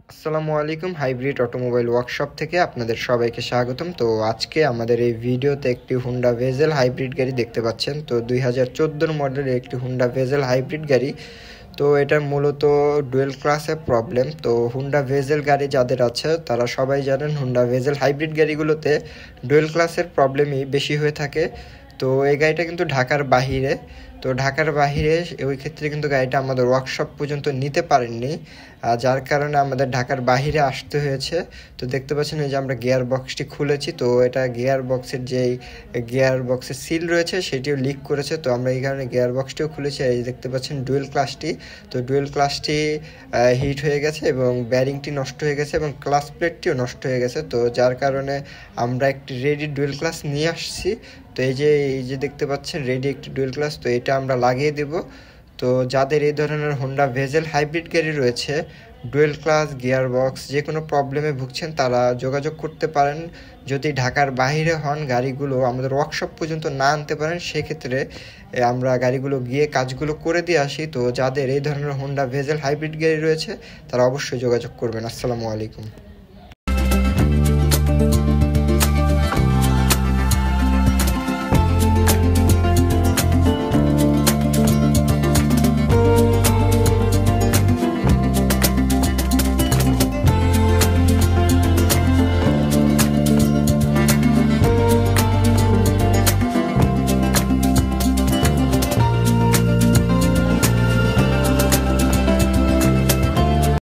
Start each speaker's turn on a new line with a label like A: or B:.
A: আসসালামু আলাইকুম। Hybrid automobile workshop থেকে আপনাদের সবাইকে স্বাগতম। তো আজকে আমাদের এই ভিডিওতে একটি হুন্ডা ভেজেল হাইব্রিড গাড়ি দেখতে পাচ্ছেন। তো 2014 মডেলের একটি হুন্ডা ভেজেল হাইব্রিড গাড়ি। তো এটা মূলত ডুয়েল ক্লাসের প্রবলেম। তো হুন্ডা ভেজেল গাড়ি যাদের আছে তারা সবাই জানেন হুন্ডা ভেজেল হাইব্রিড গাড়িগুলোতে ডুয়েল ক্লাসের প্রবলেমই বেশি হয়ে থাকে। তো এই গাড়িটা কিন্তু ঢাকার বাহিরে, তো ঢাকার বাহিরে ওই ক্ষেত্রে কিন্তু গাড়িটা আমাদের ওয়ার্কশপ পর্যন্ত নিতে পারেননি, যার কারণে আমাদের ঢাকার বাহিরে আসতে হয়েছে। তো দেখতে পাচ্ছেন এই যে আমরা গিয়ার বক্সটি খুলেছি, তো এটা গিয়ার বক্সের যেই গিয়ার বক্সের সিল রয়েছে সেটিও লিক করেছে। তো আমরা এই কারণে গিয়ার বক্সটিও খুলেছি। এই দেখতে পাচ্ছেন ডুয়েল ক্লাসটি, তো ডুয়েল ক্লাসটি হিট হয়ে গেছে এবং ব্যারিংটি নষ্ট হয়ে গেছে এবং ক্লাস প্লেটটিও নষ্ট হয়ে গেছে। তো যার কারণে আমরা একটি রেডি ডুয়েল ক্লাস নিয়ে আসছি। তো এই যে দেখতে পাচ্ছেন রেডি একটি ডুয়েল ক্লাস, তো এটা আমরা লাগিয়ে দেব। তো যাদের এই ধরনের হোন্ডা ভেজেল হাইব্রিড গাড়ি রয়েছে, ডুয়েল ক্লাস গিয়ার বক্স যে কোনো প্রবলেমে ভুগছেন তারা যোগাযোগ করতে পারেন। যদি ঢাকার বাইরে হন, গাড়িগুলো আমাদের ওয়ার্কশপ পর্যন্ত না আনতে পারেন, সেক্ষেত্রে আমরা গাড়িগুলো গিয়ে কাজগুলো করে দিয়ে আসি। তো যাদের এই ধরনের হোন্ডা ভেজেল হাইব্রিড গাড়ি রয়েছে তারা অবশ্যই যোগাযোগ করবেন। আসসালামু আলাইকুম।